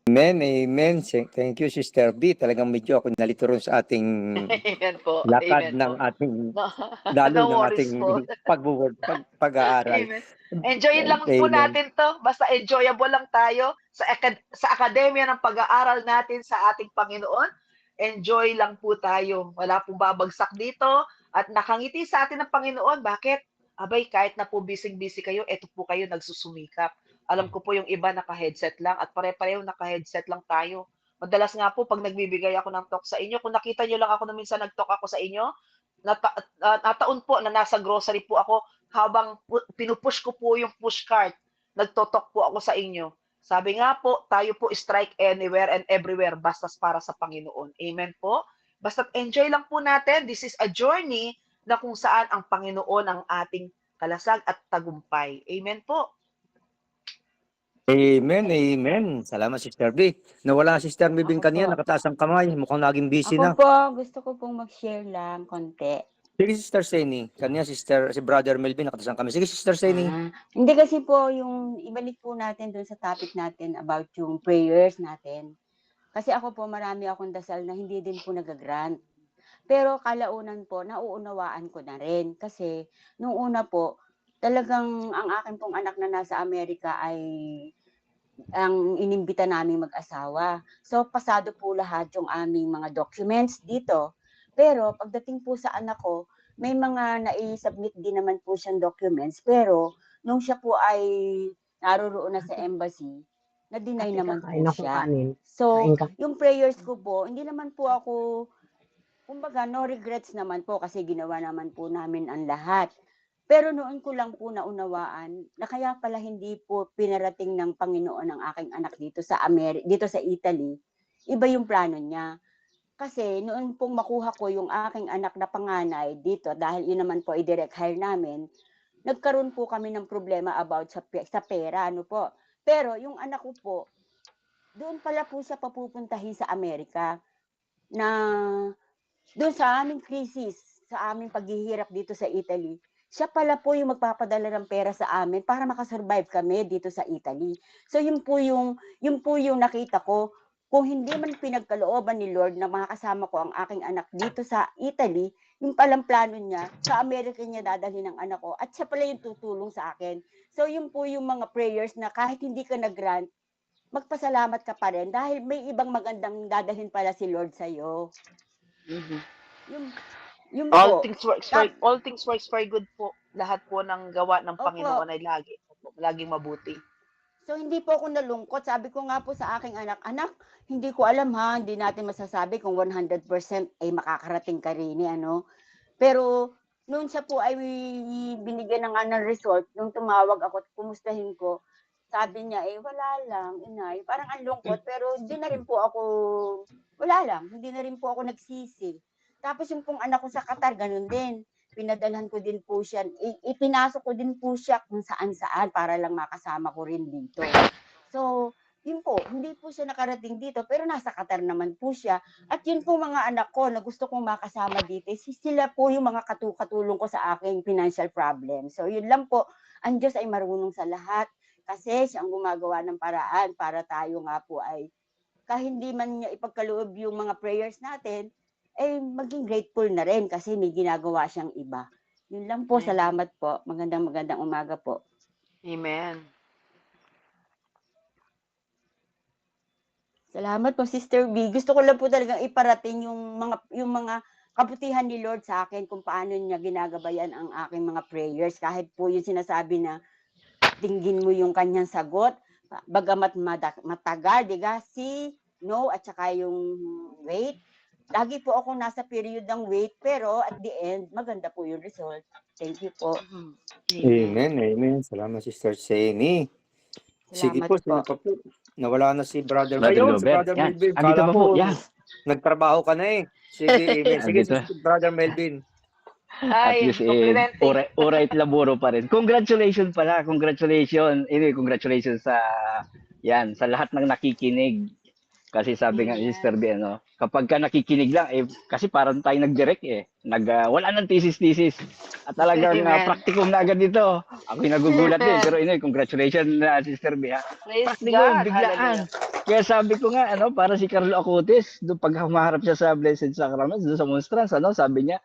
Amen, amen. Thank you, Sister B. Talagang medyo ako nalito ron sa ating Amen po. lakad Amen ng po. ating, No, lalo no ng worries ating po. pag-aaral. Amen. Enjoyin lang po Amen. natin to. Basta enjoyable lang tayo sa akademya ng pag-aaral natin sa ating Panginoon. Enjoy lang po tayo. Wala pong babagsak dito. At nakangiti sa atin ng Panginoon. Bakit? Abay, kahit na po busy-busy kayo, eto po kayo nagsusumikap. Alam ko po yung iba naka-headset lang at pare-pareho naka-headset lang tayo. Madalas nga po pag nagbibigay ako ng talk sa inyo, kung nakita nyo lang ako na minsan nag-talk ako sa inyo, nataon po na nasa grocery po ako habang pinupush ko po yung push cart, nagtotok po ako sa inyo. Sabi nga po, tayo po strike anywhere and everywhere basta para sa Panginoon. Amen po? Basta't enjoy lang po natin. This is a journey na kung saan ang Panginoon ang ating kalasag at tagumpay. Amen po. Amen, amen. Salamat, Sister B. Nawala si Sister Bibing Ako kanina, po. nakataas ang kamay. Mukhang naging busy Ako na. po, gusto ko pong mag-share lang konti. Sige, Sister Seni. Kanina, si Brother Melvin, nakataas ang kamay. Sige, Sister Seni. Hindi kasi po yung ibalik po natin dun sa topic natin about yung prayers natin. Kasi ako po, marami akong dasal na hindi din po nagagrant. Pero kalaunan po, nauunawaan ko na rin. Kasi nung una po, talagang ang akin pong anak na nasa Amerika ay ang inimbita naming mag-asawa. So, pasado po lahat yung aming mga documents dito. Pero, pagdating po sa anak ko, may mga nai-submit din naman po siyang documents. Pero, nung siya po ay naroroon na sa embassy, na-deny naman po siya. So, yung prayers ko po, hindi naman po ako, kumbaga, no regrets naman po kasi ginawa naman po namin ang lahat. Pero noon ko lang po naunawaan na kaya pala hindi po pinarating ng Panginoon ang aking anak dito sa dito sa Italy. Iba yung plano niya. Kasi noon pong makuha ko yung aking anak na panganay dito, dahil yun naman po i-direct hire namin, nagkaroon po kami ng problema about sa pera, ano po. Pero yung anak ko po, doon pala po siya papupuntahin sa Amerika na doon sa aming crisis, sa aming paghihirap dito sa Italy, siya pala po yung magpapadala ng pera sa amin para makasurvive kami dito sa Italy. So yun po yung nakita ko. Kung hindi man pinagkalooban ni Lord na makakasama ko ang aking anak dito sa Italy, yung palang plano niya, sa Amerika niya dadalhin ng anak ko at siya pala yung tutulong sa akin. So yun po yung mga prayers na kahit hindi ka nag-grant, magpasalamat ka pa rin dahil may ibang magandang dadalhin pala si Lord sa'yo. Yung All po. things works for good po. Lahat po ng gawa ng Panginoon ay laging mabuti. So, hindi po ako nalungkot. Sabi ko nga po sa aking anak, hindi ko alam ha, hindi natin masasabi kung 100% ay makakarating ka rin, ano. Pero, noon siya po ay binigyan ng result, nung tumawag ako at kumustahin ko, sabi niya, wala lang, inay. Parang ang lungkot, pero hindi na rin po ako, wala lang, hindi na rin po ako nagsisi. Tapos yung pong anak ko sa Qatar, ganun din. Pinadalhan ko din po siya, ipinasok ko din po siya kung saan-saan para lang makasama ko rin dito. So, yun po, hindi po siya nakarating dito, pero nasa Qatar naman po siya. At yun po mga anak ko na gusto kong makasama dito, sila po yung mga katulong ko sa aking financial problem. So, yun lang po, ang Diyos ay marunong sa lahat kasi siya ang gumagawa ng paraan para tayo nga po ay, kahit hindi man niya ipagkaloob yung mga prayers natin, maging grateful na rin kasi may ginagawa siyang iba. Yun lang po, salamat po. Magandang umaga po. Amen. Salamat po, Sister B. Gusto ko lang po talagang iparating yung mga kabutihan ni Lord sa akin kung paano niya ginagabayan ang aking mga prayers. Kahit po yung sinasabi na tingin mo yung kanyang sagot, bagamat matagal, diga, no, at saka yung wait. Lagi po ako nasa period ng wait, pero at the end, maganda po yung result. Thank you po. Amen, amen. Salamat, Sister Seni. Sige po, sino pa po? Nawala na si Brother Melvin. Si Brother Melvin, kala ko nagtrabaho ka na eh. Sige, amen. Sige, si Brother Melvin. At least oray laboro pa rin. Congratulations pala, congratulations. Congratulations sa lahat ng nakikinig. Kasi sabi nga ni Sister B, kapag ka nakikinig lang, kasi parang tayo nag-direct wala nang thesis. At talagang practicum na agad dito. Ako'y nagugulat din. Pero congratulations Sister B. Praise Practicum, God. biglaan. Kaya sabi ko nga, para si Carlo Acutis, doon pag humaharap siya sa Blessed Sacrament, doon sa monstrance, sabi niya,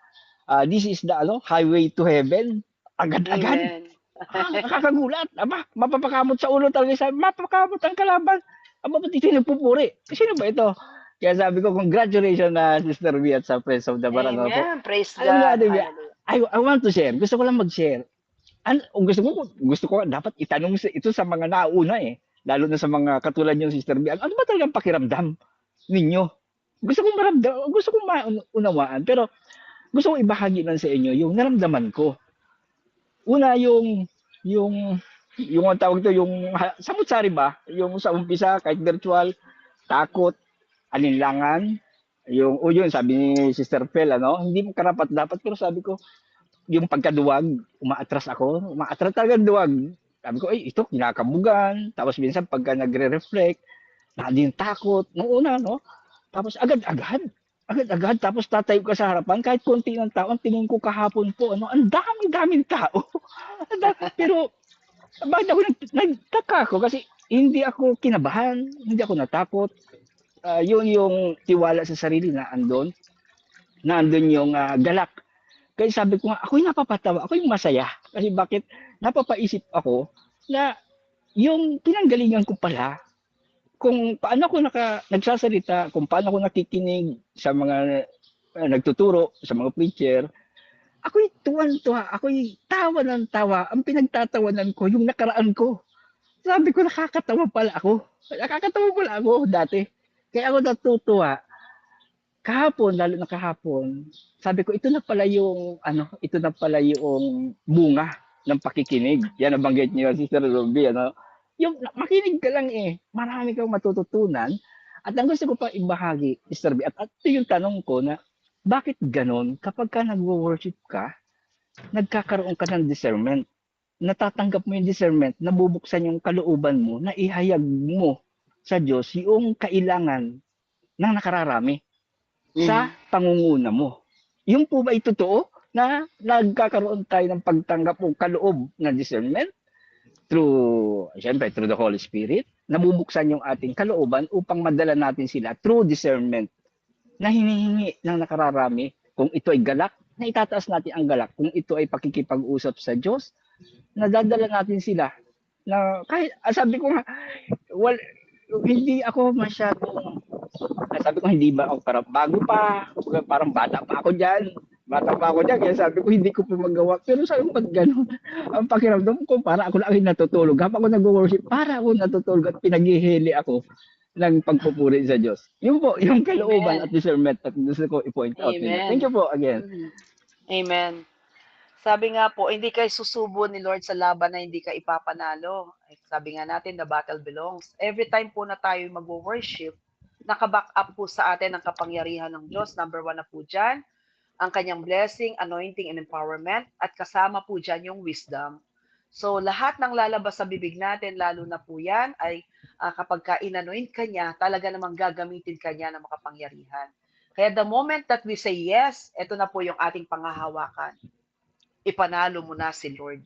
this is the highway to heaven. Agad-agad. Amen. Nakakagulat. Aba, mapapakamot sa ulo talaga. Sabi, mapapakamot ang kalaban. Aba, ba't ito nagpupuri? Sino ba ito? Kaya sabi ko, congratulations na Sister V at sa Friends of the Barangay po. Amen. Praise Alam niyo, God. Ate V, Hallelujah. I want to share. Gusto ko lang mag-share. Gusto ko dapat itanong ito sa mga nauna lalo na sa mga katulad niyo Sister B. Ano ba talagang pakiramdam ninyo? Gusto kong maunawaan, pero gusto kong ibahagi lang sa inyo yung naramdaman ko. Una yung ang tawag to, yung samut-sari ba? Yung sa umpisa kahit virtual, takot, alinlangan, yun sabi ni Sister Pel, hindi mo karapat dapat, pero sabi ko yung pagkaduwag, umaatras talaga duwag. Sabi ko, ito, kinakabugan. Tapos minsan pagka nagre-reflect, nandun takot. Noong una, Tapos agad-agad. Tapos tatayo ka sa harapan, kahit konti ng tao, ang tingin ko kahapon po, ang dami-daming tao. Pero, bakit ako nagtaka ko? Kasi hindi ako kinabahan, hindi ako natakot. Yun yung tiwala sa sarili na andun. Nandun yung galak. Kaya sabi ko nga, ako'y napapatawa, ako'y masaya. Kasi bakit napapaisip ako na yung pinanggalingan ko pala, kung paano ako nagsasalita, kung paano ako nakikinig sa mga nagtuturo, sa mga preacher, ako'y tuwan-tuwa, ako'y tawa ng tawa. Ang pinagtatawanan ko, yung nakaraan ko. Sabi ko, nakakatawa pala ako dati. Kaya ako natutuwa. Kahapon, lalo na kahapon, sabi ko, ito na pala yung bunga ng pakikinig. Yan ang banggit niyo, Sister Ruby, Yung makinig ka lang marami kang matututunan. At ang gusto ko pa ibahagi, Sister B, at ito yung tanong ko na, bakit ganon kapag ka nagwo-worship ka, nagkakaroon ka ng discernment? Natatanggap mo yung discernment, nabubuksan yung kalooban mo, na ihayag mo sa Diyos yung kailangan ng nakararami sa pangunguna mo. Yung po ba totoo na nagkakaroon tayo ng pagtanggap o kaloob na discernment through the Holy Spirit? Nabubuksan yung ating kalooban upang madala natin sila through discernment na hinihingi ng nakararami. Kung ito ay galak, na itataas natin ang galak. Kung ito ay pakikipag-usap sa Diyos, nadadala natin sila. Na kahit, sabi ko nga, hindi ako masyadong, sabi ko hindi ba ako parang bago pa, parang bata pa ako dyan, kaya sabi ko hindi ko po magawa. Pero sabi ko, pag gano'n, ang pakiramdam ko, para ako lang ay natutulog. Habang ako nag-worship, para ako natutulog at pinaghihili ako ng pagpupuri sa Diyos. Yun po, yung kalooban at discernment at gusto ko i-point out. Thank you po again. Amen. Sabi nga po, hindi kayo susubo ni Lord sa laban na hindi ka ipapanalo. Sabi nga natin, the battle belongs. Every time po na tayo mag-worship, nakaback up po sa atin ang kapangyarihan ng Diyos. Number 1 na po dyan, ang kanyang blessing, anointing, and empowerment. At kasama po dyan yung wisdom. So lahat ng lalabas sa bibig natin, lalo na po yan, ay kapag ka-inanoint ka niya, talaga namang gagamitin ka niya ng makapangyarihan. Kaya the moment that we say yes, ito na po yung ating pangahawakan. Ipanalo mo na si Lord.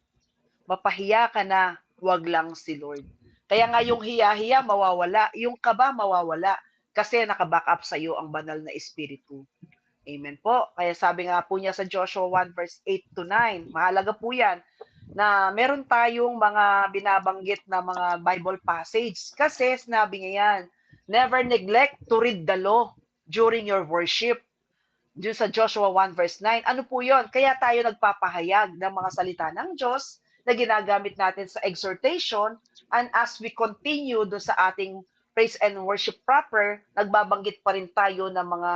Mapahiya ka na, wag lang si Lord. Kaya nga yung hiya-hiya mawawala, yung kaba mawawala, kasi nakaback up sa iyo ang banal na Espiritu. Amen po. Kaya sabi nga po niya sa Joshua 1 verse 8 to 9, mahalaga po yan, na meron tayong mga binabanggit na mga Bible passage. Kasi sinabi niya yan, never neglect to read the law during your worship. Diyon sa Joshua 1 verse 9. Ano po yon? Kaya tayo nagpapahayag ng mga salita ng Diyos na ginagamit natin sa exhortation, and as we continue do sa ating praise and worship proper, nagbabanggit pa rin tayo ng mga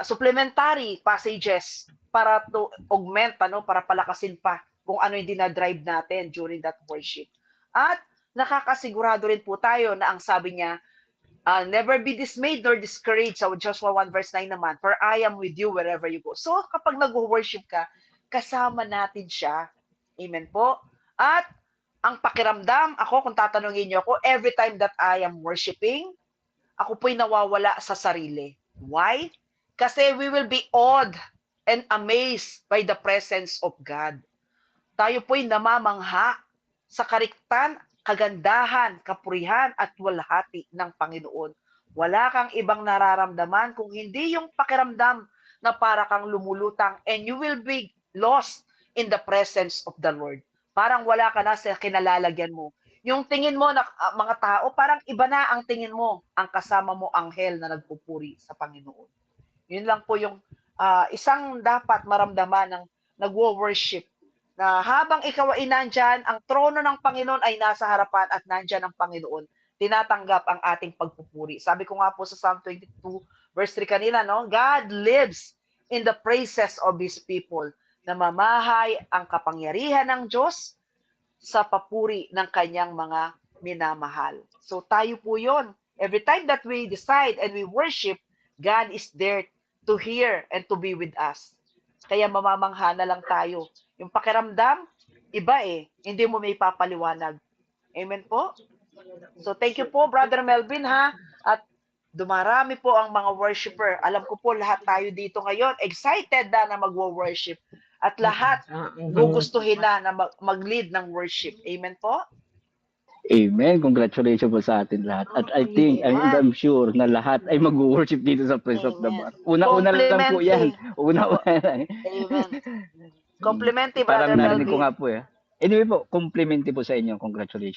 supplementary passages para to augment, para palakasin pa kung ano yung dinadrive natin during that worship. At nakakasigurado rin po tayo na ang sabi niya, never be dismayed nor discouraged. Sa Joshua 1 verse 9 naman, for I am with you wherever you go. So kapag nag-worship ka, kasama natin siya. Amen po. At ang pakiramdam, ako kung tatanungin niyo ako, every time that I am worshiping, ako po'y nawawala sa sarili. Why? Kasi we will be awed and amazed by the presence of God. Tayo po'y namamangha sa kariktan kagandahan, kapurihan at walhati ng Panginoon. Wala kang ibang nararamdaman kung hindi yung pakiramdam na para kang lumulutang, and you will be lost in the presence of the Lord. Parang wala ka na sa kinalalagyan mo. Yung tingin mo na mga tao, parang iba na ang tingin mo, ang kasama mo anghel na nagpupuri sa Panginoon. Yun lang po yung isang dapat maramdaman ng nagwo-worship, na habang ikaw ay nandyan, ang trono ng Panginoon ay nasa harapan at nandyan ang Panginoon, tinatanggap ang ating pagpupuri. Sabi ko nga po sa Psalm 22 verse 3 kanina, no? God lives in the praises of His people. Namamahay ang kapangyarihan ng Diyos sa papuri ng kanyang mga minamahal. So tayo po yon. Every time that we decide and we worship, God is there to hear and to be with us. Kaya mamamangha na lang tayo. Yung pakiramdam, iba hindi mo may papaliwanag. Amen po? So thank you po, Brother Melvin, ha? At dumarami po ang mga worshiper. Alam ko po lahat tayo dito ngayon, excited na magwo-worship. At lahat gugustuhin na mag-lead ng worship. Amen po? Amen. Congratulations po sa atin lahat. At I think, I'm sure na lahat ay mag-worship dito sa Praise of the Bar. Una-una lang po yan. Una-una. Amen. Complimentary, Parang Brother narinig Melvin. ko nga po Anyway po, complimentary po sa inyo. Congratulations.